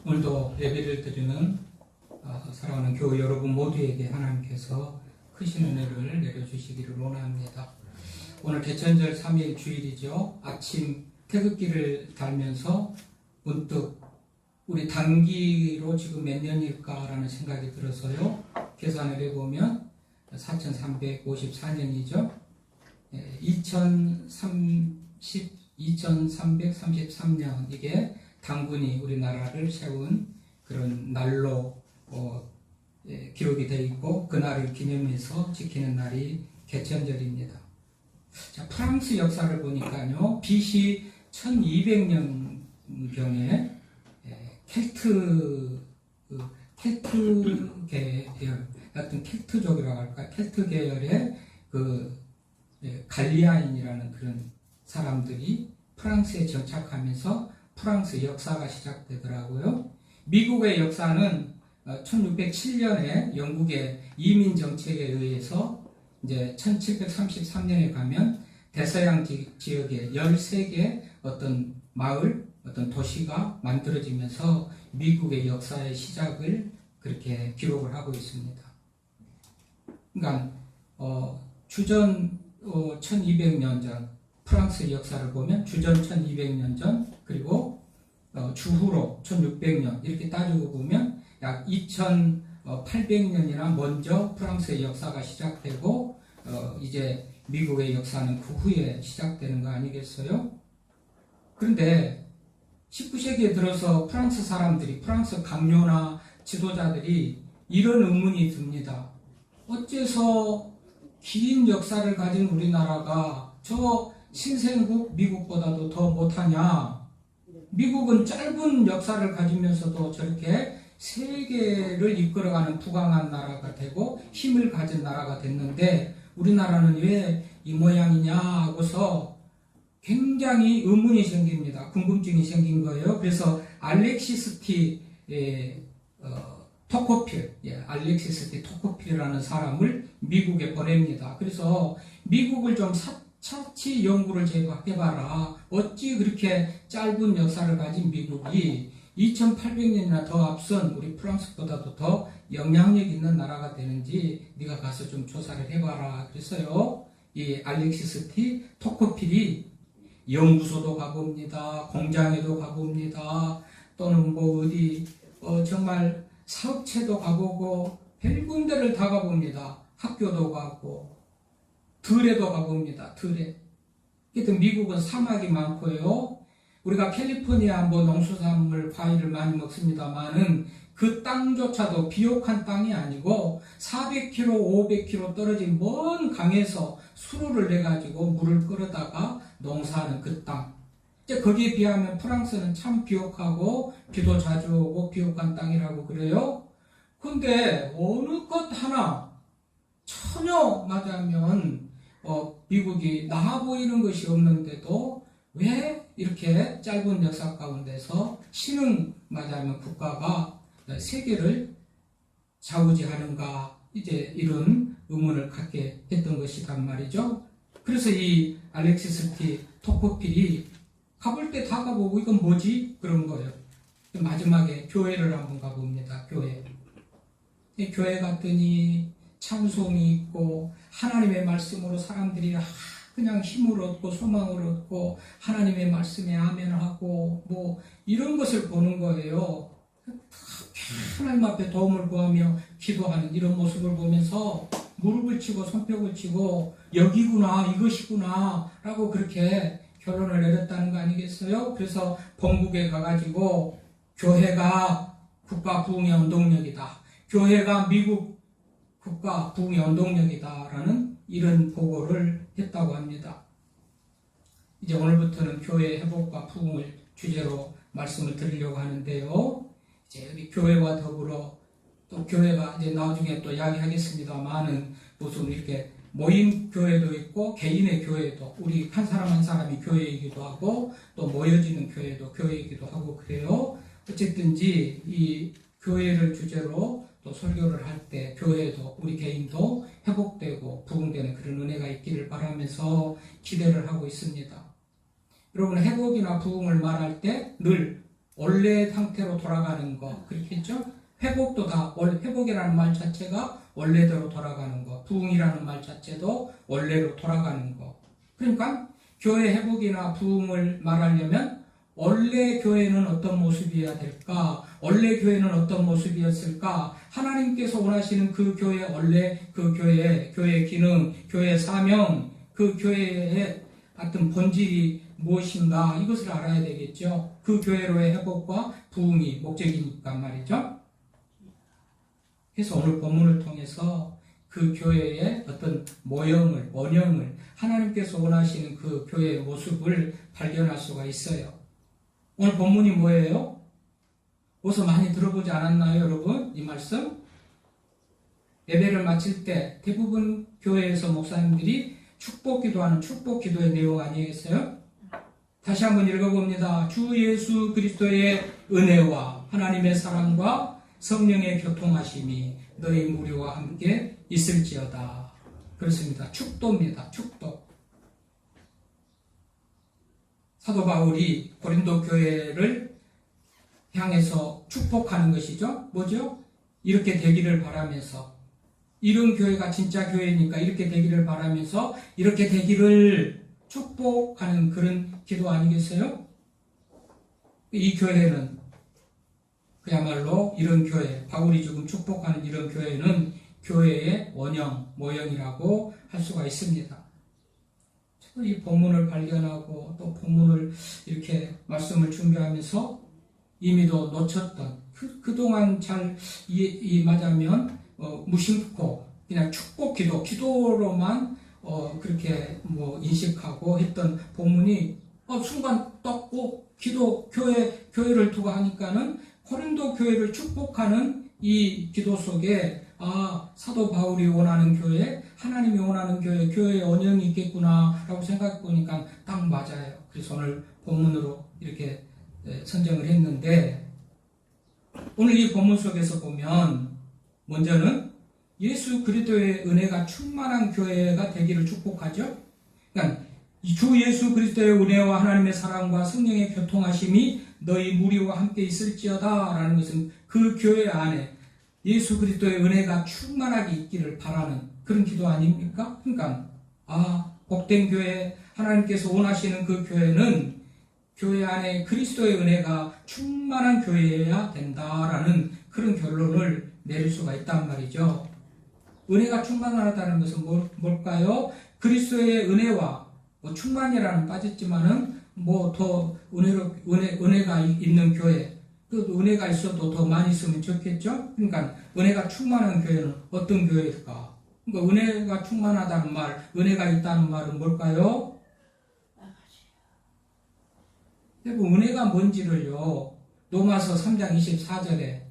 오늘도 예배를 드리는 사랑하는 교회 여러분 모두에게 하나님께서 크신 은혜를 내려주시기를 원합니다. 오늘 개천절 3일 주일이죠. 아침 태극기를 달면서 문득 우리 단기로 지금 몇 년일까라는 생각이 들어서요. 계산을 해보면 4354년이죠. 2333년 이게 당군이 우리나라를 세운 그런 날로 기록이 되어 있고 그날을 기념해서 지키는 날이 개천절입니다. 자, 프랑스 역사를 보니까요. BC 1200년경에 켈트 계열 같은 켈트족이라고 할까? 켈트 계열의 갈리아인이라는 그런 사람들이 프랑스에 정착하면서 프랑스 역사가 시작되더라고요. 미국의 역사는 1607년에 영국의 이민 정책에 의해서 이제 1733년에 가면 대서양 지역에 13개 어떤 마을, 어떤 도시가 만들어지면서 미국의 역사의 시작을 그렇게 기록을 하고 있습니다. 그러니까 주전 1200년 전 프랑스 역사를 보면 주전 1200년 전 그리고 주후로 1600년 이렇게 따지고 보면 약 2800년이나 먼저 프랑스의 역사가 시작되고 이제 미국의 역사는 그 후에 시작되는 거 아니겠어요? 그런데 19세기에 들어서 프랑스 사람들이, 프랑스 강요나 지도자들이 이런 의문이 듭니다. 어째서 긴 역사를 가진 우리나라가 저 신생국 미국보다도 더 못하냐? 미국은 짧은 역사를 가지면서도 저렇게 세계를 이끌어가는 부강한 나라가 되고 힘을 가진 나라가 됐는데 우리나라는 왜 이 모양이냐 하고서 굉장히 의문이 생깁니다. 궁금증이 생긴 거예요. 그래서 알렉시스 T 토코필, 알렉시스 T 토코필이라는 사람을 미국에 보냅니다. 그래서 미국을 좀 차치 연구를 제가 해봐라. 어찌 그렇게 짧은 역사를 가진 미국이 2800년이나 더 앞선 우리 프랑스보다도 더 영향력 있는 나라가 되는지 네가 가서 좀 조사를 해봐라. 그래서요, 이 알렉시스 T 토코필이 연구소도 가봅니다. 공장에도 가봅니다. 또는 뭐 어디 정말 사업체도 가보고 별 군데를 다 가봅니다. 학교도 가고 들에도 가봅니다. 들에. 하여튼 미국은 사막이 많고요. 우리가 캘리포니아 뭐 농수산물 과일을 많이 먹습니다만은 그 땅조차도 비옥한 땅이 아니고 400km, 500km 떨어진 먼 강에서 수로를 내가지고 물을 끌어다가 농사하는 그 땅. 이제 거기에 비하면 프랑스는 참 비옥하고 비도 자주 오고 비옥한 땅이라고 그래요. 근데 어느 것 하나 전혀 맞으면 미국이 나아 보이는 것이 없는데도 왜 이렇게 짧은 역사 가운데서 신흥 맞으면 국가가 세계를 좌우지하는가 이제 이런 의문을 갖게 했던 것이란 말이죠. 그래서 이 알렉시스 T 토코필이 가볼 때 다 가보고 이건 뭐지? 그런 거예요. 마지막에 교회를 한번 가봅니다. 교회 갔더니 찬송이 있고 하나님의 말씀으로 사람들이 그냥 힘을 얻고 소망을 얻고 하나님의 말씀에 아멘하고 뭐 이런 것을 보는 거예요. 하나님 앞에 도움을 구하며 기도하는 이런 모습을 보면서 무릎을 치고 손뼉을 치고 여기구나 이것이구나 라고 그렇게 결론을 내렸다는 거 아니겠어요? 그래서 본국에 가가지고 교회가 국가 부흥의 원동력이다. 교회가 미국 국가 부흥의 원동력이다라는 이런 보고를 했다고 합니다. 이제 오늘부터는 교회 회복과 부흥을 주제로 말씀을 드리려고 하는데요. 이제 우리 교회와 더불어 또 교회가 이제 나중에 또 이야기하겠습니다만은 무슨 이렇게 모임 교회도 있고 개인의 교회도 우리 한 사람 한 사람이 교회이기도 하고 또 모여지는 교회도 교회이기도 하고 그래요. 어쨌든지 이 교회를 주제로 또 설교를 할 때 교회도 우리 개인도 회복되고 부흥되는 그런 은혜가 있기를 바라면서 기대를 하고 있습니다. 여러분 회복이나 부흥을 말할 때 늘 원래 상태로 돌아가는 거 그렇게 했죠? 회복도 다 회복이라는 말 자체가 원래대로 돌아가는 거, 부흥이라는 말 자체도 원래로 돌아가는 거. 그러니까 교회 회복이나 부흥을 말하려면 원래 교회는 어떤 모습이어야 될까? 원래 교회는 어떤 모습이었을까? 하나님께서 원하시는 그 교회 원래 그 교회의 기능, 교회의 사명, 그 교회의 어떤 본질이 무엇인가 이것을 알아야 되겠죠. 그 교회로의 회복과 부흥이 목적이니까 말이죠. 그래서 오늘 본문을 통해서 그 교회의 어떤 모형을, 원형을 하나님께서 원하시는 그 교회의 모습을 발견할 수가 있어요. 오늘 본문이 뭐예요? 어디서 많이 들어보지 않았나요, 여러분? 이 말씀? 예배를 마칠 때 대부분 교회에서 목사님들이 축복 기도하는 축복 기도의 내용 아니겠어요? 다시 한번 읽어봅니다. 주 예수 그리스도의 은혜와 하나님의 사랑과 성령의 교통하심이 너희 무리와 함께 있을지어다. 그렇습니다. 축도입니다. 축도. 사도 바울이 고린도 교회를 향해서 축복하는 것이죠. 뭐죠? 이렇게 되기를 바라면서, 이런 교회가 진짜 교회니까 이렇게 되기를 바라면서 이렇게 되기를 축복하는 그런 기도 아니겠어요? 이 교회는 그야말로 이런 교회, 바울이 지금 축복하는 이런 교회는 교회의 원형, 모형이라고 할 수가 있습니다. 이 본문을 발견하고 또 본문을 이렇게 말씀을 준비하면서 이미도 놓쳤던 그동안 잘 맞으면 무심코 그냥 축복 기도로만 그렇게 인식하고 했던 본문이 순간 떴고 교회를 두고 하니까는 고린도 교회를 축복하는 이 기도 속에 사도 바울이 원하는 교회, 하나님이 원하는 교회의 원형이 있겠구나 라고 생각해 보니까 딱 맞아요. 그래서 오늘 본문으로 이렇게 선정을 했는데, 오늘 이 본문 속에서 보면 먼저는 예수 그리스도의 은혜가 충만한 교회가 되기를 축복하죠. 그러니까 주 예수 그리스도의 은혜와 하나님의 사랑과 성령의 교통하심이 너희 무리와 함께 있을지어다 라는 것은 그 교회 안에 예수 그리스도의 은혜가 충만하게 있기를 바라는 그런 기도 아닙니까? 그러니까 복된 교회, 하나님께서 원하시는 그 교회는 교회 안에 그리스도의 은혜가 충만한 교회여야 된다라는 그런 결론을 내릴 수가 있단 말이죠. 은혜가 충만하다는 것은 뭘까요? 그리스도의 은혜와 충만이라는 빠졌지만은 더 은혜가 있는 교회, 그 은혜가 있어도 더 많이 있으면 좋겠죠? 그러니까 은혜가 충만한 교회는 어떤 교회일까? 그러니까 은혜가 충만하다는 말, 은혜가 있다는 말은 뭘까요? 은혜가 뭔지를요, 로마서 3장 24절에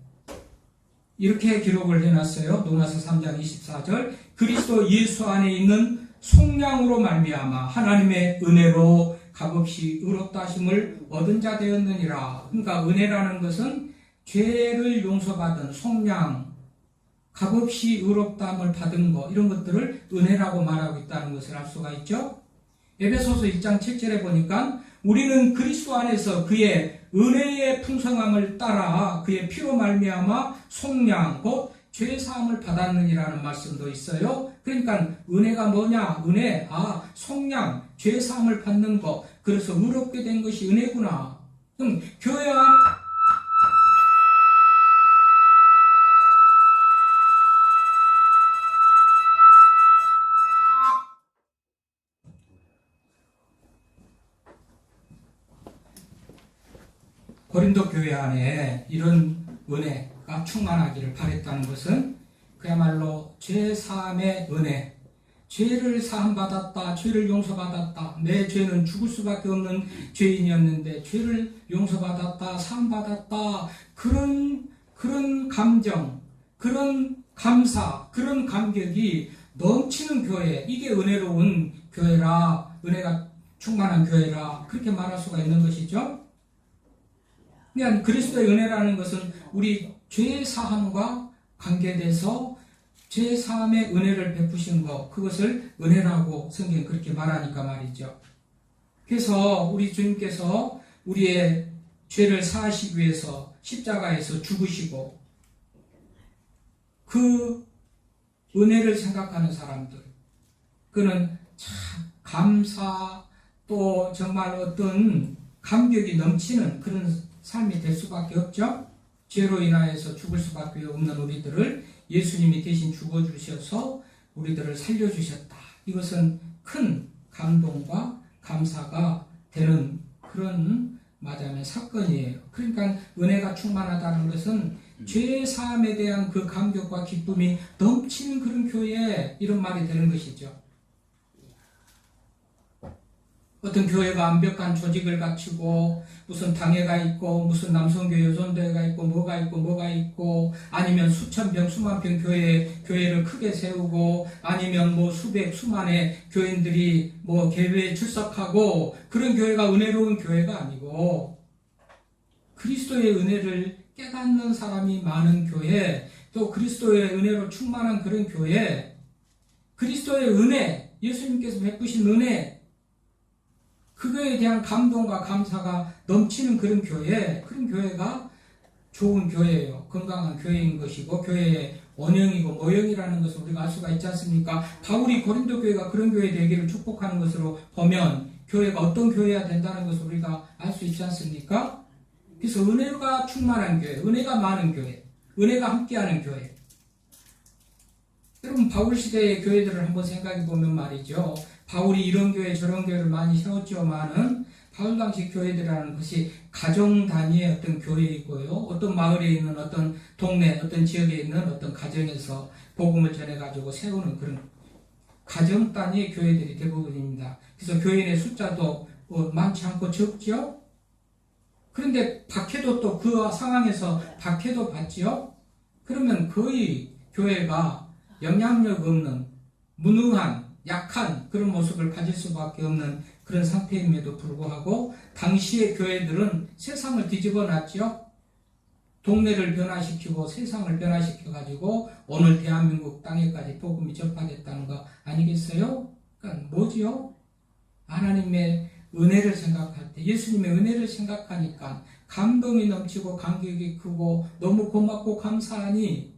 이렇게 기록을 해놨어요. 로마서 3장 24절, 그리스도 예수 안에 있는 속량으로 말미암아 하나님의 은혜로 값없이 의롭다 하심을 얻은 자 되었느니라. 그러니까 은혜라는 것은 죄를 용서받은 속량, 값없이 의롭다함을 받은 것, 이런 것들을 은혜라고 말하고 있다는 것을 알 수가 있죠. 에베소서 1장 7절에 보니까 우리는 그리스도 안에서 그의 은혜의 풍성함을 따라 그의 피로 말미암아 속량, 곧 죄사함을 받았느니라는 말씀도 있어요. 그러니까 은혜가 뭐냐? 은혜, 속량, 죄사함을 받는 것, 그래서 의롭게 된 것이 은혜구나. 그럼 교회 안 고린도 교회 안에 이런 은혜가 충만하기를 바랬다는 것은 그야말로 죄사함의 은혜, 죄를 사함받았다, 죄를 용서받았다, 내 죄는 죽을 수밖에 없는 죄인이었는데 죄를 용서받았다, 사함받았다, 그런 감정, 그런 감사, 그런 감격이 넘치는 교회, 이게 은혜로운 교회라, 은혜가 충만한 교회라, 그렇게 말할 수가 있는 것이죠. 그러니까 그리스도의 은혜라는 것은 우리 죄 사함과 관계돼서 죄 사함의 은혜를 베푸신 것, 그것을 은혜라고 성경이 그렇게 말하니까 말이죠. 그래서 우리 주님께서 우리의 죄를 사하시기 위해서 십자가에서 죽으시고 그 은혜를 생각하는 사람들, 그는 참 감사 또 정말 어떤 감격이 넘치는 그런 삶이 될 수밖에 없죠. 죄로 인하여서 죽을 수밖에 없는 우리들을 예수님이 대신 죽어주셔서 우리들을 살려주셨다. 이것은 큰 감동과 감사가 되는 그런 말하자면 사건이에요. 그러니까 은혜가 충만하다는 것은 죄 사함에 대한 그 감격과 기쁨이 넘치는 그런 교회, 이런 말이 되는 것이죠. 어떤 교회가 완벽한 조직을 갖추고 무슨 당회가 있고 무슨 남성교회 여성대회가 있고 뭐가 있고 아니면 수천 병 수만 병 교회를 크게 세우고 아니면 뭐 수백 수만의 교인들이 뭐 개회에 출석하고 그런 교회가 은혜로운 교회가 아니고 그리스도의 은혜를 깨닫는 사람이 많은 교회, 또 그리스도의 은혜로 충만한 그런 교회, 그리스도의 은혜, 예수님께서 베푸신 은혜, 그거에 대한 감동과 감사가 넘치는 그런 교회, 그런 교회가 좋은 교회예요. 건강한 교회인 것이고 교회의 원형이고 모형이라는 것을 우리가 알 수가 있지 않습니까? 바울이 고린도 교회가 그런 교회 되기를 축복하는 것으로 보면 교회가 어떤 교회여야 된다는 것을 우리가 알 수 있지 않습니까? 그래서 은혜가 충만한 교회, 은혜가 많은 교회, 은혜가 함께하는 교회. 여러분 바울 시대의 교회들을 한번 생각해 보면 말이죠. 바울이 이런 교회 저런 교회를 많이 세웠지만은 바울 당시 교회들이라는 것이 가정 단위의 어떤 교회이고요. 어떤 마을에 있는 어떤 동네, 어떤 지역에 있는 어떤 가정에서 복음을 전해가지고 세우는 그런 가정 단위의 교회들이 대부분입니다. 그래서 교인의 숫자도 많지 않고 적죠. 그런데 박해도 또 그 상황에서 박해도 받지요. 그러면 거의 교회가 영향력 없는 무능한 약한 그런 모습을 가질 수밖에 없는 그런 상태임에도 불구하고 당시의 교회들은 세상을 뒤집어 놨죠. 동네를 변화시키고 세상을 변화시켜가지고 오늘 대한민국 땅에까지 복음이 접하겠다는 거 아니겠어요? 그러니까 뭐지요? 하나님의 은혜를 생각할 때, 예수님의 은혜를 생각하니까 감동이 넘치고 감격이 크고 너무 고맙고 감사하니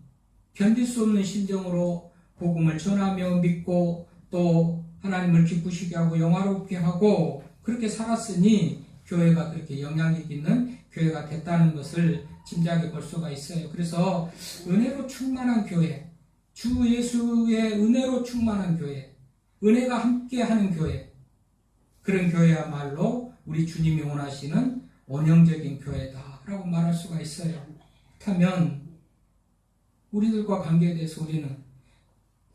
견딜 수 없는 심정으로 복음을 전하며 믿고 또 하나님을 기쁘시게 하고 영화롭게 하고 그렇게 살았으니 교회가 그렇게 영향력 있는 교회가 됐다는 것을 짐작해 볼 수가 있어요. 그래서 은혜로 충만한 교회, 주 예수의 은혜로 충만한 교회, 은혜가 함께하는 교회, 그런 교회야말로 우리 주님이 원하시는 원형적인 교회다라고 말할 수가 있어요. 그렇다면 우리들과 관계에 대해서 우리는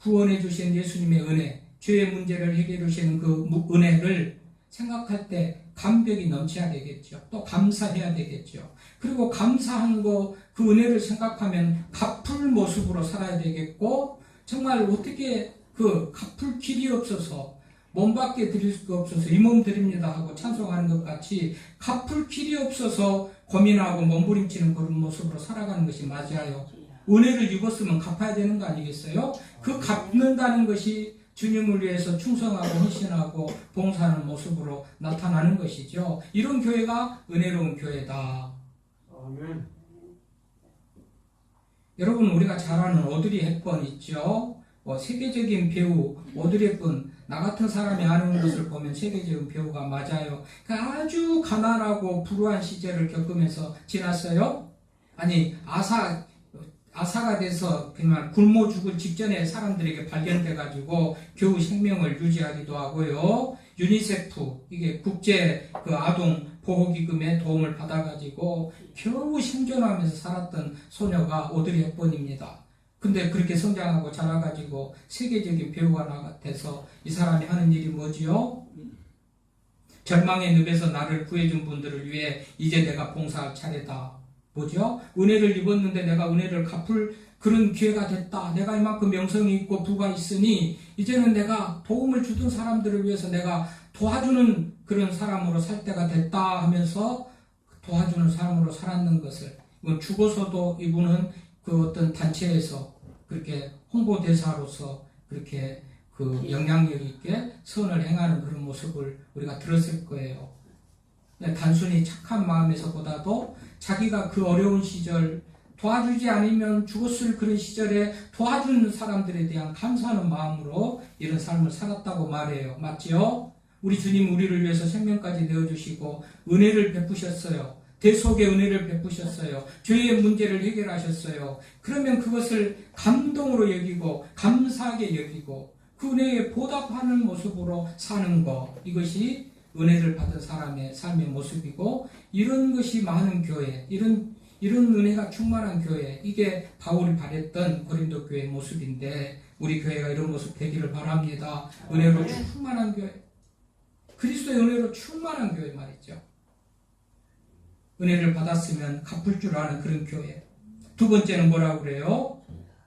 구원해 주신 예수님의 은혜, 죄의 문제를 해결해 주시는 그 은혜를 생각할 때 감격이 넘쳐야 되겠죠. 또 감사해야 되겠죠. 그리고 감사한 그 은혜를 생각하면 갚을 모습으로 살아야 되겠고, 정말 어떻게 그 갚을 길이 없어서 몸밖에 드릴 수가 없어서 이 몸 드립니다 하고 찬송하는 것 같이 갚을 길이 없어서 고민하고 몸부림치는 그런 모습으로 살아가는 것이 맞아요. 은혜를 입었으면 갚아야 되는 거 아니겠어요? 그 갚는다는 것이 주님을 위해서 충성하고 헌신하고 봉사하는 모습으로 나타나는 것이죠. 이런 교회가 은혜로운 교회다. 아멘. 여러분, 우리가 잘 아는 오드리 헵번 있죠? 세계적인 배우 오드리 헵번, 나 같은 사람이 아는 것을 보면 세계적인 배우가 맞아요. 아주 가난하고 불우한 시절을 겪으면서 지났어요. 아니, 아사가 돼서 그냥 굶어 죽을 직전에 사람들에게 발견돼가지고 겨우 생명을 유지하기도 하고요. 유니세프, 이게 국제 그 아동 보호기금의 도움을 받아가지고 겨우 생존하면서 살았던 소녀가 오드리 헵번입니다. 근데 그렇게 성장하고 자라가지고 세계적인 배우가 돼서 이 사람이 하는 일이 뭐지요? 절망의 늪에서 나를 구해준 분들을 위해 이제 내가 봉사할 차례다. 뭐죠? 은혜를 입었는데 내가 은혜를 갚을 그런 기회가 됐다. 내가 이만큼 명성이 있고 부가 있으니 이제는 내가 도움을 주던 사람들을 위해서 내가 도와주는 그런 사람으로 살 때가 됐다 하면서 도와주는 사람으로 살았는 것을, 이건 죽어서도 이분은 그 어떤 단체에서 그렇게 홍보대사로서 그렇게 그 영향력 있게 선을 행하는 그런 모습을 우리가 들었을 거예요. 단순히 착한 마음에서보다도 자기가 그 어려운 시절 도와주지 않으면 죽었을 그런 시절에 도와준 사람들에 대한 감사하는 마음으로 이런 삶을 살았다고 말해요. 맞지요? 우리 주님 우리를 위해서 생명까지 내어주시고 은혜를 베푸셨어요. 대속의 은혜를 베푸셨어요. 죄의 문제를 해결하셨어요. 그러면 그것을 감동으로 여기고 감사하게 여기고 그 은혜에 보답하는 모습으로 사는 것, 이것이 은혜를 받은 사람의 삶의 모습이고, 이런 것이 많은 교회, 이런 은혜가 충만한 교회, 이게 바울이 바랬던 고린도 교회의 모습인데 우리 교회가 이런 모습 되기를 바랍니다. 은혜로 충만한 교회, 그리스도의 은혜로 충만한 교회 말이죠. 은혜를 받았으면 갚을 줄 아는 그런 교회. 두 번째는 뭐라고 그래요?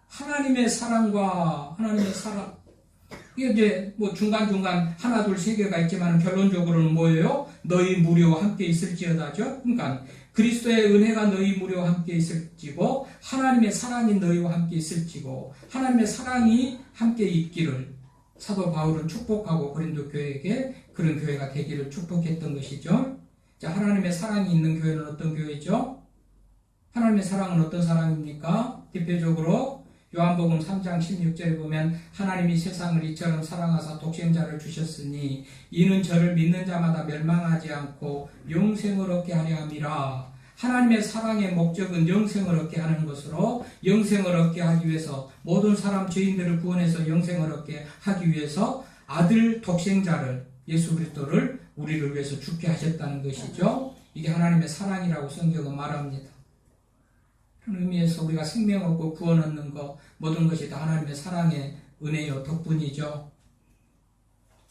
하나님의 사랑과 하나님의 사랑. 이게 이제 뭐 중간중간 하나 둘 세 개가 있지만 결론적으로는 뭐예요? 너희 무리와 함께 있을지어다죠. 그러니까 그리스도의 은혜가 너희 무리와 함께 있을지고 하나님의 사랑이 너희와 함께 있을지고 하나님의 사랑이 함께 있기를 사도 바울은 축복하고 고린도 교회에게 그런 교회가 되기를 축복했던 것이죠. 자, 하나님의 사랑이 있는 교회는 어떤 교회죠? 하나님의 사랑은 어떤 사랑입니까? 대표적으로 요한복음 3장 16절에 보면 하나님이 세상을 이처럼 사랑하사 독생자를 주셨으니 이는 저를 믿는 자마다 멸망하지 않고 영생을 얻게 하려 함이라. 하나님의 사랑의 목적은 영생을 얻게 하는 것으로, 영생을 얻게 하기 위해서, 모든 사람 죄인들을 구원해서 영생을 얻게 하기 위해서 아들 독생자를, 예수 그리스도를 우리를 위해서 죽게 하셨다는 것이죠. 이게 하나님의 사랑이라고 성경은 말합니다. 그런 의미에서 우리가 생명 얻고 구원 얻는 것, 모든 것이 다 하나님의 사랑의 은혜요 덕분이죠.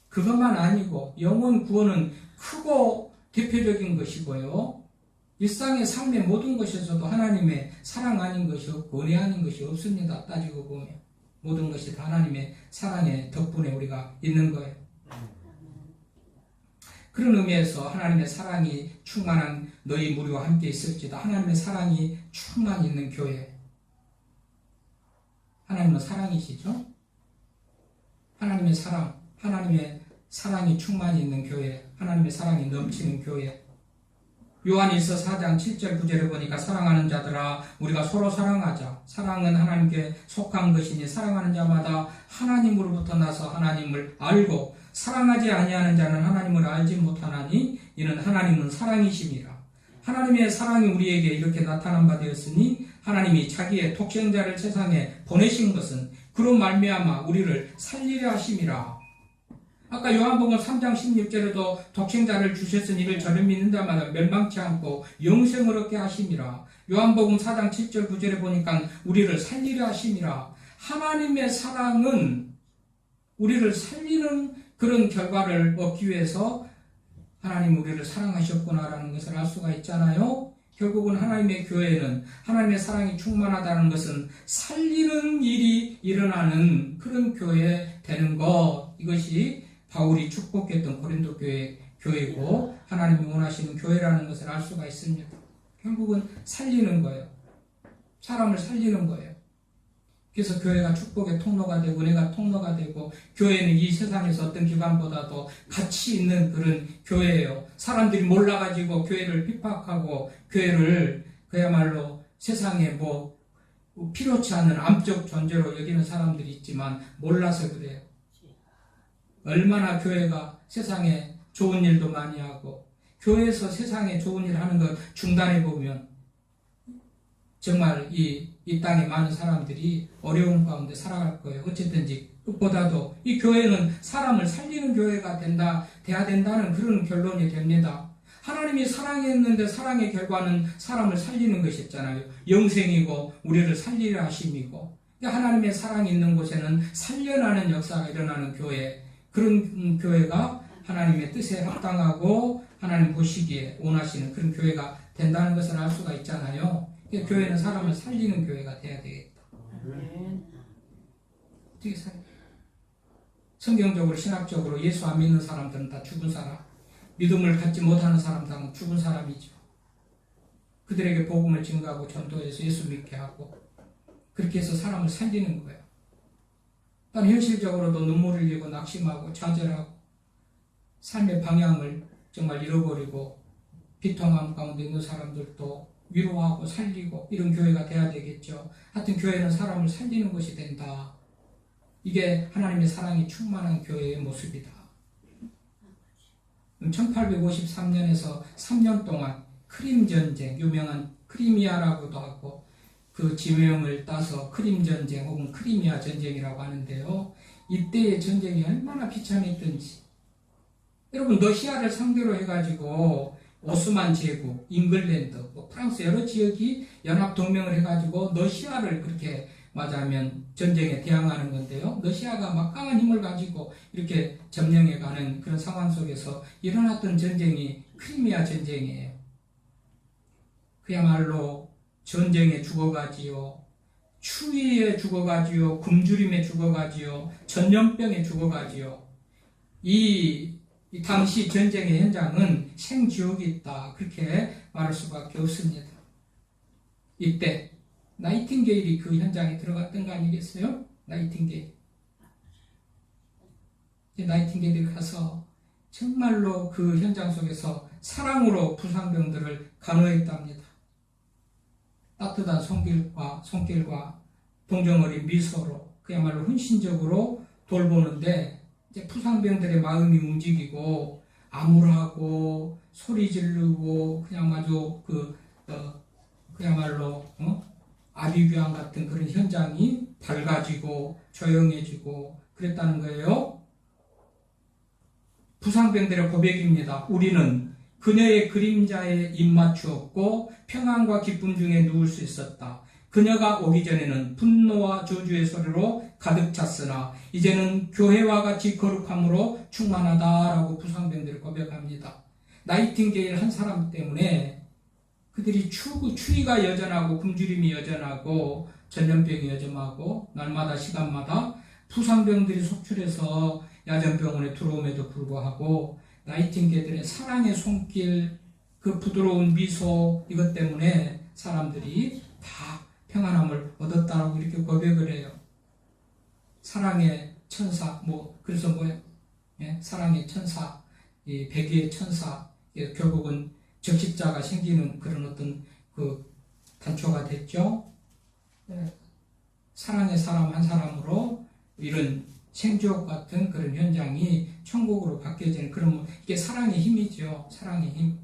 그것만 아니고 영혼 구원은 크고 대표적인 것이고요. 일상의 삶의 모든 것에서도 하나님의 사랑 아닌 것이 없고 은혜 아닌 것이 없습니다. 따지고 보면 모든 것이 다 하나님의 사랑의 덕분에 우리가 있는 거예요. 그런 의미에서 하나님의 사랑이 충만한 너희 무리와 함께 있을지다. 하나님의 사랑이 충만 있는 교회. 하나님은 사랑이시죠? 하나님의 사랑이 충만히 있는 교회, 하나님의 사랑이 넘치는 교회. 요한일서 4장 7절 9절에 보니까 사랑하는 자들아 우리가 서로 사랑하자. 사랑은 하나님께 속한 것이니 사랑하는 자마다 하나님으로부터 나서 하나님을 알고 사랑하지 아니하는 자는 하나님을 알지 못하나니 이는 하나님은 사랑이심이라. 하나님의 사랑이 우리에게 이렇게 나타난 바 되었으니 하나님이 자기의 독생자를 세상에 보내신 것은 그로 말미암아 우리를 살리려 하심이라. 아까 요한복음 3장 16절에도 독생자를 주셨으니 이를 저를 믿는 자마다 멸망치 않고 영생을 얻게 하심이라. 요한복음 4장 7절 9절에 보니까 우리를 살리려 하심이라. 하나님의 사랑은 우리를 살리는 그런 결과를 얻기 위해서 하나님 우리를 사랑하셨구나라는 것을 알 수가 있잖아요. 결국은 하나님의 교회는 하나님의 사랑이 충만하다는 것은 살리는 일이 일어나는 그런 교회 되는 것, 이것이 바울이 축복했던 고린도 교회고 하나님이 원하시는 교회라는 것을 알 수가 있습니다. 결국은 살리는 거예요. 사람을 살리는 거예요. 그래서 교회가 축복의 통로가 되고 은혜가 통로가 되고 교회는 이 세상에서 어떤 기관보다도 가치 있는 그런 교회예요. 사람들이 몰라가지고 교회를 핍박하고 교회를 그야말로 세상에 뭐 필요치 않은 암적 존재로 여기는 사람들이 있지만 몰라서 그래요. 얼마나 교회가 세상에 좋은 일도 많이 하고 교회에서 세상에 좋은 일 하는 것 중단해 보면 정말 이 땅에 많은 사람들이 어려운 가운데 살아갈 거예요. 어쨌든지 그것보다도 이 교회는 사람을 살리는 교회가 돼야 된다는 그런 결론이 됩니다. 하나님이 사랑했는데 사랑의 결과는 사람을 살리는 것이었잖아요. 영생이고 우리를 살리려 하심이고 하나님의 사랑이 있는 곳에는 살려나는 역사가 일어나는 교회, 그런 교회가 하나님의 뜻에 합당하고 하나님 보시기에 원하시는 그런 교회가 된다는 것을 알 수가 있잖아요. 교회는 사람을 살리는 교회가 돼야 되겠다. 어떻게 살려? 성경적으로 신학적으로 예수 안 믿는 사람들은 다 죽은 사람, 믿음을 갖지 못하는 사람들은 죽은 사람이죠. 그들에게 복음을 증거하고 전도해서 예수 믿게 하고 그렇게 해서 사람을 살리는 거예요. 또 현실적으로도 눈물을 흘리고 낙심하고 좌절하고 삶의 방향을 정말 잃어버리고 비통함 가운데 있는 사람들도 위로하고 살리고 이런 교회가 돼야 되겠죠. 하여튼 교회는 사람을 살리는 것이 된다. 이게 하나님의 사랑이 충만한 교회의 모습이다. 1853년에서 3년 동안 크림 전쟁, 유명한 크리미아라고도 하고 그 지명을 따서 크림 전쟁 혹은 크리미아 전쟁이라고 하는데요. 이때의 전쟁이 얼마나 비참했던지. 여러분, 러시아를 상대로 해가지고 오스만 제국, 잉글랜드, 프랑스 여러 지역이 연합 동맹을 해가지고 러시아를 그렇게 맞아면 전쟁에 대항하는 건데요. 러시아가 막강한 힘을 가지고 이렇게 점령해가는 그런 상황 속에서 일어났던 전쟁이 크리미아 전쟁이에요. 그야말로 전쟁에 죽어가지요, 추위에 죽어가지요, 굶주림에 죽어가지요, 전염병에 죽어가지요. 이 당시 전쟁의 현장은 생지옥이 있다, 그렇게 말할 수밖에 없습니다. 이때 나이팅게일이 그 현장에 들어갔던 거 아니겠어요? 나이팅게일이 가서 정말로 그 현장 속에서 사랑으로 부상병들을 간호했답니다. 따뜻한 손길과 동정어린 미소로 그야말로 헌신적으로 돌보는데, 이제 부상병들의 마음이 움직이고 암울하고 소리 지르고 그냥 아주 그야말로 아비규환 같은 그런 현장이 밝아지고 조용해지고 그랬다는 거예요. 부상병들의 고백입니다. 우리는 그녀의 그림자에 입맞추었고 평안과 기쁨 중에 누울 수 있었다. 그녀가 오기 전에는 분노와 저주의 소리로 가득 찼으나 이제는 교회와 같이 거룩함으로 충만하다라고 부상병들이 고백합니다. 나이팅게일 한 사람 때문에 그들이 추위가 여전하고 굶주림이 여전하고 전염병이 여전하고 날마다 시간마다 부상병들이 속출해서 야전병원에 들어옴에도 불구하고 나이팅게일의 사랑의 손길, 그 부드러운 미소, 이것 때문에 사람들이 다 평안함을 얻었다라고 이렇게 고백을 해요. 사랑의 천사, 그래서 뭐예요? 예? 사랑의 천사, 이 백의의 천사, 결국은 적십자가 생기는 그런 어떤 그 단초가 됐죠. 네. 사랑의 사람 한 사람으로 이런 생지옥 같은 그런 현장이 천국으로 바뀌어지는 그런, 이게 사랑의 힘이죠. 사랑의 힘.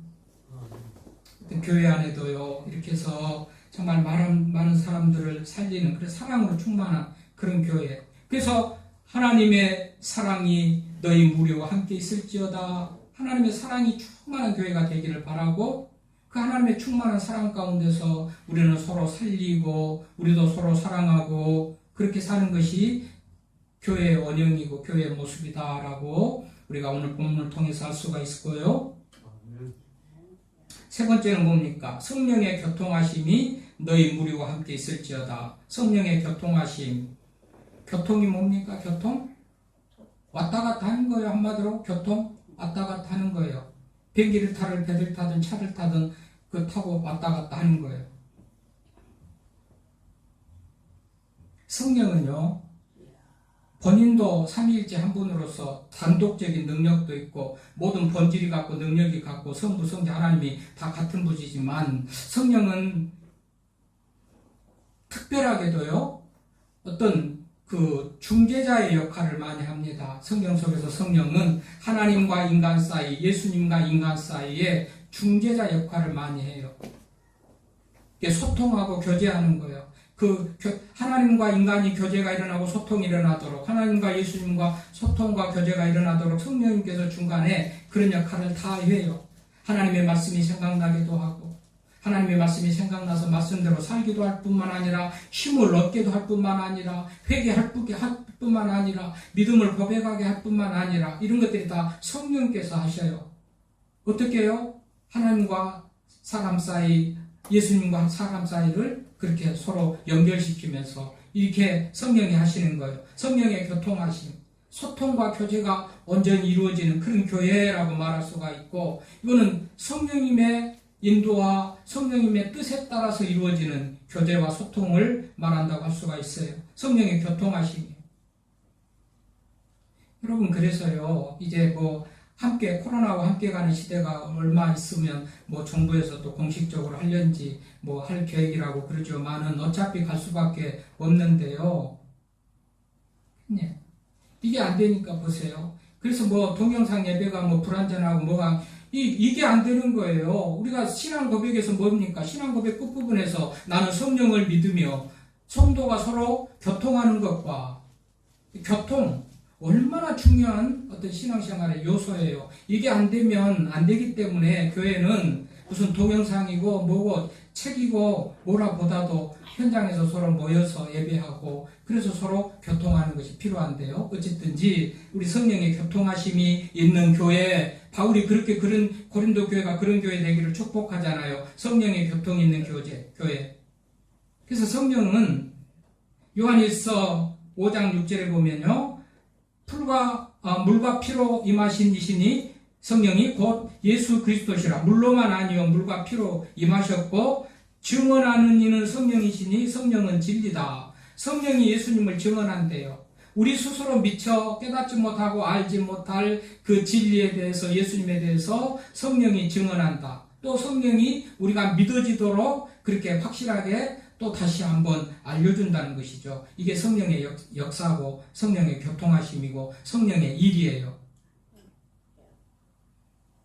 교회 안에도요, 이렇게 해서 정말 많은 사람들을 살리는 그런 사랑으로 충만한 그런 교회. 그래서 하나님의 사랑이 너희 무리와 함께 있을지어다. 하나님의 사랑이 충만한 교회가 되기를 바라고, 그 하나님의 충만한 사랑 가운데서 우리는 서로 살리고 우리도 서로 사랑하고 그렇게 사는 것이 교회의 원형이고 교회의 모습이다라고 우리가 오늘 본문을 통해서 알 수가 있을 거예요. 세 번째는 뭡니까? 성령의 교통하심이 너희 무리와 함께 있을지어다. 성령의 교통하심. 교통이 뭡니까? 교통? 왔다 갔다 하는 거예요. 한마디로 교통? 왔다 갔다 하는 거예요. 비행기를 타든 배를 타든 차를 타든 그 타고 왔다 갔다 하는 거예요. 성령은요, 본인도 삼위일체 한 분으로서 단독적인 능력도 있고 모든 본질이 같고 능력이 같고 성부, 성자 하나님이 다 같은 분이지만 성령은 특별하게도요, 어떤 그 중재자의 역할을 많이 합니다. 성경 속에서 성령은 하나님과 인간 사이, 예수님과 인간 사이에 중재자 역할을 많이 해요. 소통하고 교제하는 거예요. 하나님과 인간이 교제가 일어나고 소통이 일어나도록, 하나님과 예수님과 소통과 교제가 일어나도록 성령님께서 중간에 그런 역할을 다 해요. 하나님의 말씀이 생각나기도 하고, 하나님의 말씀이 생각나서 말씀대로 살기도 할 뿐만 아니라 힘을 얻게도 할 뿐만 아니라 회개할 뿐만 아니라 믿음을 고백하게 할 뿐만 아니라 이런 것들이 다 성령께서 하셔요. 어떻게 해요? 하나님과 사람 사이, 예수님과 사람 사이를 그렇게 서로 연결시키면서 이렇게 성령이 하시는 거예요. 성령의 교통하심, 소통과 교제가 온전히 이루어지는 그런 교회라고 말할 수가 있고, 이거는 성령님의 인도와 성령님의 뜻에 따라서 이루어지는 교제와 소통을 말한다고 할 수가 있어요. 성령의 교통하심이에요. 여러분, 그래서요, 이제 함께 코로나와 함께 가는 시대가 얼마 있으면 뭐 정부에서 또 공식적으로 하려는지 뭐 할 계획이라고 그러지만은 어차피 갈 수밖에 없는데요. 네. 이게 안 되니까 보세요. 그래서 뭐 동영상 예배가 뭐 불완전하고 뭐가 이게 안 되는 거예요. 우리가 신앙 고백에서 뭡니까? 신앙 고백 끝부분에서 나는 성령을 믿으며 성도가 서로 교통하는 것과 교통 얼마나 중요한 어떤 신앙생활의 요소예요. 이게 안 되면 안 되기 때문에 교회는 무슨 동영상이고 뭐고 책이고 뭐라 보다도 현장에서 서로 모여서 예배하고 그래서 서로 교통하는 것이 필요한데요. 어쨌든지 우리 성령의 교통하심이 있는 교회, 바울이 그렇게 그런 고린도 교회가 그런 교회 되기를 축복하잖아요. 성령의 교통이 있는 교회. 그래서 성령은 요한일서 5장 6절에 보면요. 물과 피로 임하신 이시니 성령이 곧 예수 그리스도시라. 물로만 아니요 물과 피로 임하셨고 증언하는 이는 성령이시니 성령은 진리다. 성령이 예수님을 증언한대요. 우리 스스로 미처 깨닫지 못하고 알지 못할 그 진리에 대해서 예수님에 대해서 성령이 증언한다. 또 성령이 우리가 믿어지도록 그렇게 확실하게 또 다시 한번 알려준다는 것이죠. 이게 성령의 역사고 성령의 교통하심이고 성령의 일이에요.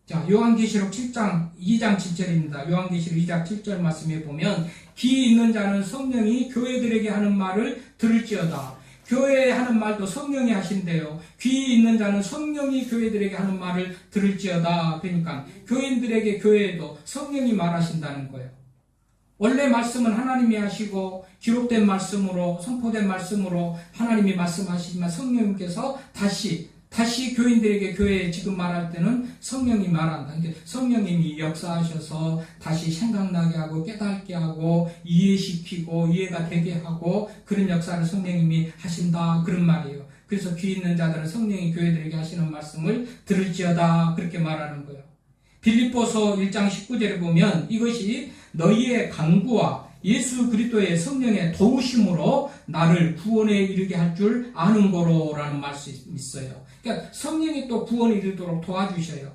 자, 요한계시록 2장 7절입니다. 요한계시록 2장 7절 말씀에 보면 귀 있는 자는 성령이 교회들에게 하는 말을 들을지어다. 교회에 하는 말도 성령이 하신대요. 귀 있는 자는 성령이 교회들에게 하는 말을 들을지어다. 그러니까 교인들에게 교회에도 성령이 말하신다는 거예요. 원래 말씀은 하나님이 하시고 기록된 말씀으로 선포된 말씀으로 하나님이 말씀하시지만 성령님께서 다시 교인들에게 교회에 지금 말할 때는 성령이 말한다. 그러니까 성령님이 역사하셔서 다시 생각나게 하고 깨닫게 하고 이해시키고 이해가 되게 하고 그런 역사를 성령님이 하신다. 그런 말이에요. 그래서 귀 있는 자들은 성령이 교회들에게 하시는 말씀을 들을지어다. 그렇게 말하는 거예요. 빌립보서 1장 19절에 보면 이것이 너희의 강구와 예수 그리스도의 성령의 도우심으로 나를 구원에 이르게 할 줄 아는 거로라는 말씀이 있어요. 그러니까 성령이 또 구원에 이르도록 도와주셔요.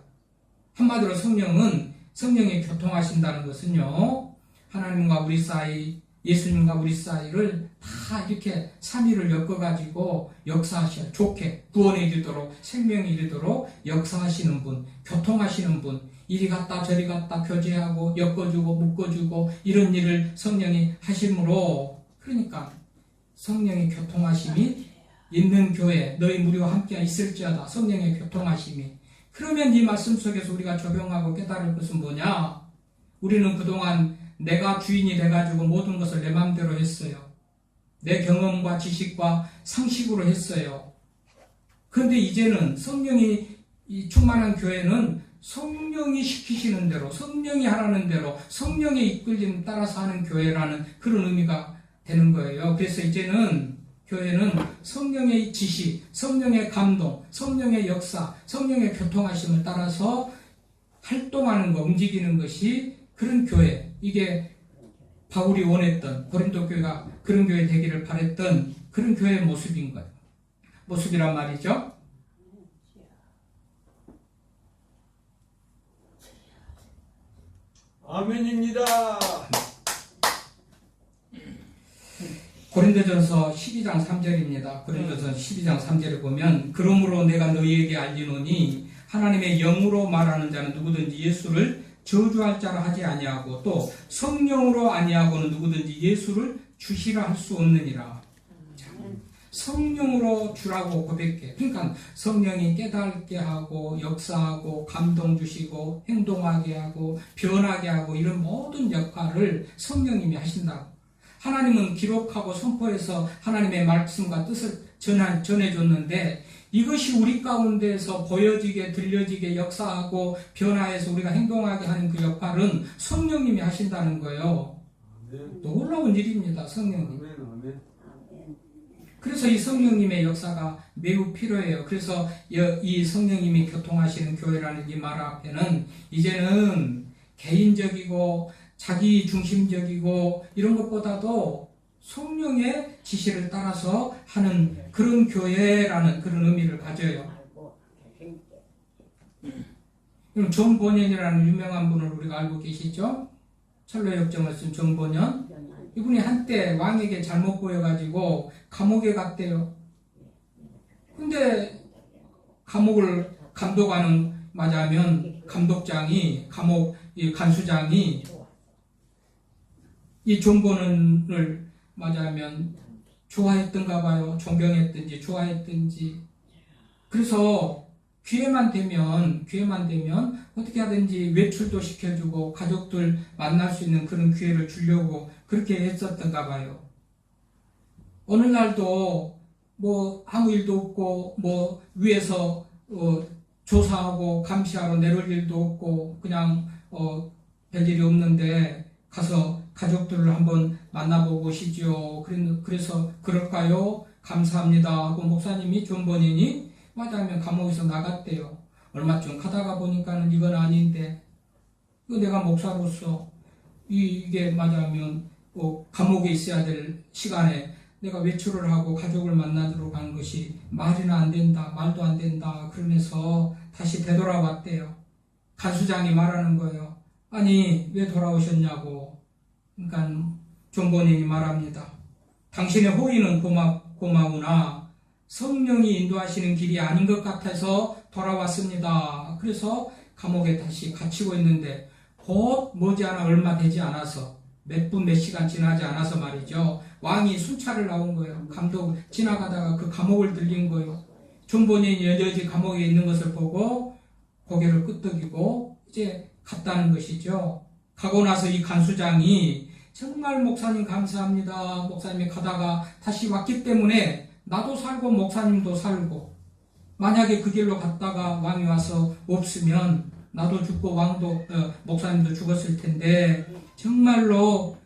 한마디로 성령이 교통하신다는 것은요. 하나님과 우리 사이, 예수님과 우리 사이를 다 이렇게 삼위를 엮어가지고 역사하셔요. 좋게 구원에 이르도록 생명에 이르도록 역사하시는 분, 교통하시는 분, 이리 갔다 저리 갔다 교제하고 엮어주고 묶어주고 이런 일을 성령이 하심으로 그러니까 성령의 교통하심이 있는 교회 너희 무리와 함께 있을지어다. 성령의 교통하심이 그러면 이 말씀 속에서 우리가 적용하고 깨달을 것은 뭐냐? 우리는 그동안 내가 주인이 돼가지고 모든 것을 내 마음대로 했어요. 내 경험과 지식과 상식으로 했어요. 그런데 이제는 성령이 충만한 교회는 성령이 시키시는 대로 성령이 하라는 대로 성령의 이끌림 따라서 하는 교회라는 그런 의미가 되는 거예요. 그래서 이제는 교회는 성령의 지시, 성령의 감동, 성령의 역사, 성령의 교통하심을 따라서 활동하는 거, 움직이는 것이 그런 교회. 이게 바울이 원했던 고린도 교회가 그런 교회 되기를 바랬던 그런 교회의 모습인 거예요. 모습이란 말이죠. 아멘입니다. 고린도전서 12장 3절입니다. 고린도전서 12장 3절에 보면 그러므로 내가 너희에게 알리노니 하나님의 영으로 말하는 자는 누구든지 예수를 저주할 자라 하지 아니하고 또 성령으로 아니하고는 누구든지 예수를 주시라 할 수 없느니라. 성령으로 주라고 고백해. 그러니까 성령이 깨닫게 하고 역사하고 감동 주시고 행동하게 하고 변하게 하고 이런 모든 역할을 성령님이 하신다고. 하나님은 기록하고 선포해서 하나님의 말씀과 뜻을 전해줬는데 이것이 우리 가운데에서 보여지게 들려지게 역사하고 변화해서 우리가 행동하게 하는 그 역할은 성령님이 하신다는 거예요. 놀라운 일입니다. 성령님. 그래서 이 성령님의 역사가 매우 필요해요. 그래서 이 성령님이 교통하시는 교회라는 이 말 앞에는 이제는 개인적이고 자기 중심적이고 이런 것보다도 성령의 지시를 따라서 하는 그런 교회라는 그런 의미를 가져요. 그럼 존 보년이라는 유명한 분을 우리가 알고 계시죠? 철로 역정을 쓴 존 보년. 이분이 한때 왕에게 잘못 보여가지고 감옥에 갔대요. 근데 감옥을 감독하는, 맞아면 감독장이, 감옥 간수장이 이 존 보년을 맞아면 좋아했던가 봐요. 존경했든지 좋아했든지. 그래서 기회만 되면 어떻게 하든지 외출도 시켜주고 가족들 만날 수 있는 그런 기회를 주려고 그렇게 했었던가 봐요. 어느 날도 뭐 아무 일도 없고 뭐 위에서 조사하고 감시하러 내려올 일도 없고 그냥 별일이 없는데 가서 가족들을 한번 만나보고 오시죠. 그래서 그럴까요? 감사합니다 하고 목사님이 존 보년이 맞아면 감옥에서 나갔대요. 얼마쯤 가다가 보니까는 이건 아닌데, 이거 내가 목사로서 이게 맞아면 감옥에 있어야 될 시간에 내가 외출을 하고 가족을 만나러 간 것이 말이나 안 된다, 말도 안 된다 그러면서 다시 되돌아왔대요. 간수장이 말하는 거예요. 아니 왜 돌아오셨냐고. 그러니까 존 보년이 말합니다. 당신의 호의는 고마우나 성령이 인도하시는 길이 아닌 것 같아서 돌아왔습니다. 그래서 감옥에 다시 갇히고 있는데 곧 머지않아 얼마 되지 않아서 몇 분 몇 시간 지나지 않아서 말이죠. 왕이 순찰을 나온 거예요. 감독 지나가다가 그 감옥을 들린 거예요. 존 보년이 여전히 감옥에 있는 것을 보고 고개를 끄덕이고 이제 갔다는 것이죠. 가고 나서 이 간수장이 정말 목사님 감사합니다. 목사님이 가다가 다시 왔기 때문에 나도 살고 목사님도 살고 만약에 그 길로 갔다가 왕이 와서 없으면 나도 죽고 목사님도 죽었을 텐데 정말로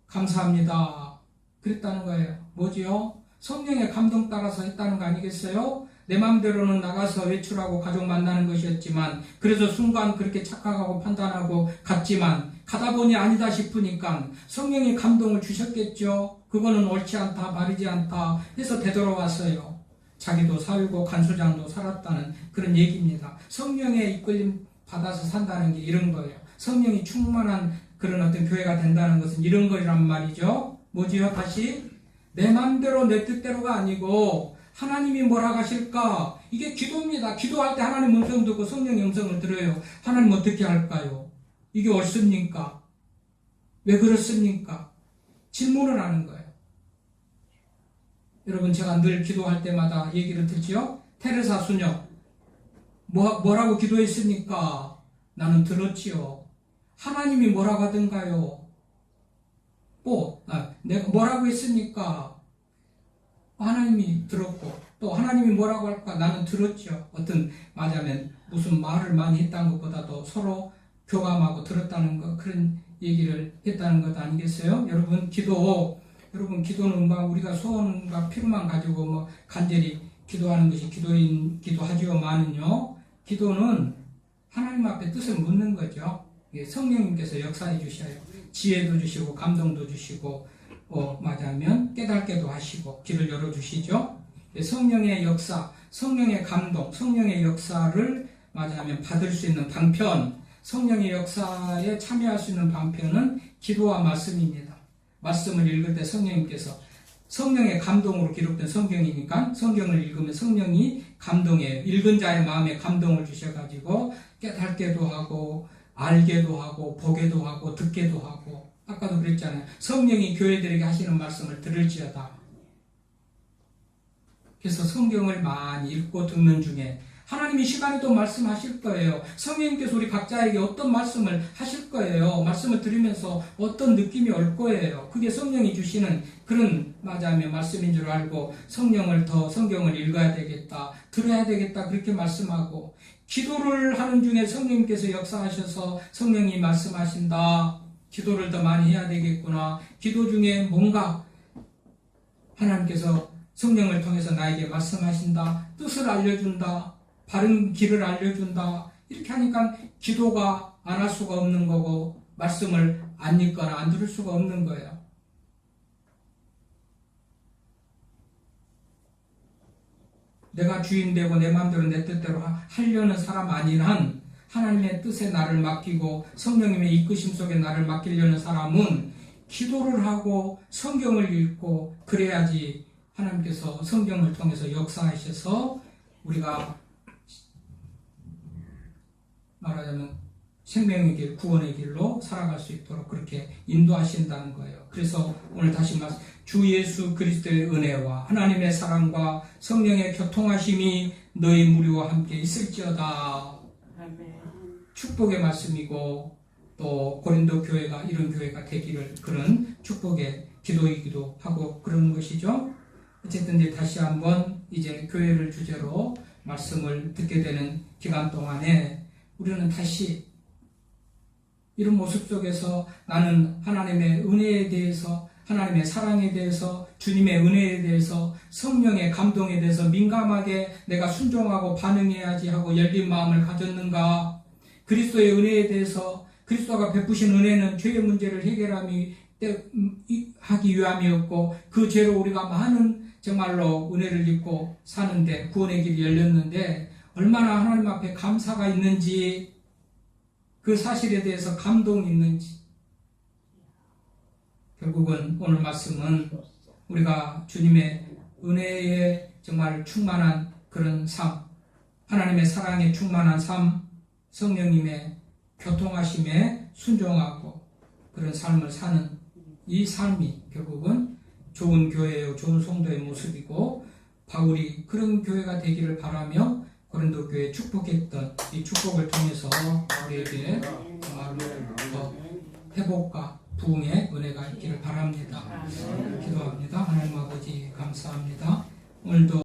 감사합니다. 그랬다는 거예요. 뭐지요? 성령의 감동 따라서 했다는 거 아니겠어요? 내 마음대로는 나가서 외출하고 가족 만나는 것이었지만 그래서 순간 그렇게 착각하고 판단하고 갔지만 가다 보니 아니다 싶으니까 성령이 감동을 주셨겠죠. 그거는 옳지 않다, 바르지 않다 해서 되돌아왔어요. 자기도 살고 간수장도 살았다는 그런 얘기입니다. 성령의 이끌림 받아서 산다는 게 이런 거예요. 성령이 충만한 그런 어떤 교회가 된다는 것은 이런 거란 말이죠. 뭐지요? 다시 내 마음대로 내 뜻대로가 아니고 하나님이 뭐라고 하실까? 이게 기도입니다. 기도할 때 하나님 음성 듣고 성령의 음성을 들어요. 하나님 어떻게 할까요? 이게 옳습니까? 왜 그렇습니까? 질문을 하는 거예요. 여러분 제가 늘 기도할 때마다 얘기를 듣지요. 테레사 수녀 뭐라고 기도했습니까? 나는 들었지요. 하나님이 뭐라고 하던가요? 내가 뭐라고 했습니까? 하나님이 들었고 또 하나님이 뭐라고 할까? 나는 들었죠. 맞으면 무슨 말을 많이 했다는 것보다도 서로 교감하고 들었다는 것, 그런 얘기를 했다는 것 아니겠어요? 여러분 기도는 우리가 소원과 필요만 가지고 간절히 기도하는 것이 기도하지요만은요. 기도는 하나님 앞에 뜻을 묻는 거죠. 성령님께서 역사해 주셔요. 지혜도 주시고 감동도 주시고 맞으면 깨닫게도 하시고 길을 열어주시죠. 성령의 역사, 성령의 감동, 성령의 역사를 맞으면 받을 수 있는 방편, 성령의 역사에 참여할 수 있는 방편은 기도와 말씀입니다. 말씀을 읽을 때 성령님께서 성령의 감동으로 기록된 성경이니까 성경을 읽으면 성령이 감동해 읽은 자의 마음에 감동을 주셔가지고 깨닫게도 하고 알게도 하고 보게도 하고 듣게도 하고 아까도 그랬잖아요. 성령이 교회들에게 하시는 말씀을 들을지어다. 그래서 성경을 많이 읽고 듣는 중에 하나님이 시간에도 말씀하실 거예요. 성령님께서 우리 각자에게 어떤 말씀을 하실 거예요. 말씀을 들으면서 어떤 느낌이 올 거예요. 그게 성령이 주시는 그런 맞아면 말씀인 줄 알고 성경을 읽어야 되겠다, 들어야 되겠다 그렇게 말씀하고 기도를 하는 중에 성령님께서 역사하셔서 성령이 말씀하신다. 기도를 더 많이 해야 되겠구나. 기도 중에 뭔가 하나님께서 성령을 통해서 나에게 말씀하신다. 뜻을 알려준다. 바른 길을 알려준다. 이렇게 하니까 기도가 안 할 수가 없는 거고 말씀을 안 읽거나 안 들을 수가 없는 거예요. 내가 주인 되고 내 마음대로 내 뜻대로 하려는 사람 아닌 한 하나님의 뜻에 나를 맡기고 성령님의 이끄심 속에 나를 맡기려는 사람은 기도를 하고 성경을 읽고 그래야지 하나님께서 성경을 통해서 역사하셔서 우리가 말하자면 생명의 길, 구원의 길로 살아갈 수 있도록 그렇게 인도하신다는 거예요. 그래서 오늘 다시 말씀, 주 예수 그리스도의 은혜와 하나님의 사랑과 성령의 교통하심이 너희 무리와 함께 있을지어다. 축복의 말씀이고 또 고린도 교회가 이런 교회가 되기를 그런 축복의 기도이기도 하고 그런 것이죠. 어쨌든 이제 다시 한번 이제 교회를 주제로 말씀을 듣게 되는 기간 동안에 우리는 다시 이런 모습 속에서 나는 하나님의 은혜에 대해서 하나님의 사랑에 대해서 주님의 은혜에 대해서 성령의 감동에 대해서 민감하게 내가 순종하고 반응해야지 하고 열린 마음을 가졌는가. 그리스도의 은혜에 대해서 그리스도가 베푸신 은혜는 죄의 문제를 해결하기 위함이었고 그 죄로 우리가 많은 정말로 은혜를 입고 사는데 구원의 길이 열렸는데 얼마나 하나님 앞에 감사가 있는지 그 사실에 대해서 감동이 있는지 결국은 오늘 말씀은 우리가 주님의 은혜에 정말 충만한 그런 삶 하나님의 사랑에 충만한 삶 성령님의 교통하심에 순종하고 그런 삶을 사는 이 삶이 결국은 좋은 교회요 좋은 성도의 모습이고 바울이 그런 교회가 되기를 바라며 고린도 교회에 축복했던 이 축복을 통해서 우리에게 정말로 회복과 부흥의 은혜가 있기를 바랍니다. 기도합니다. 하나님 아버지 감사합니다. 오늘도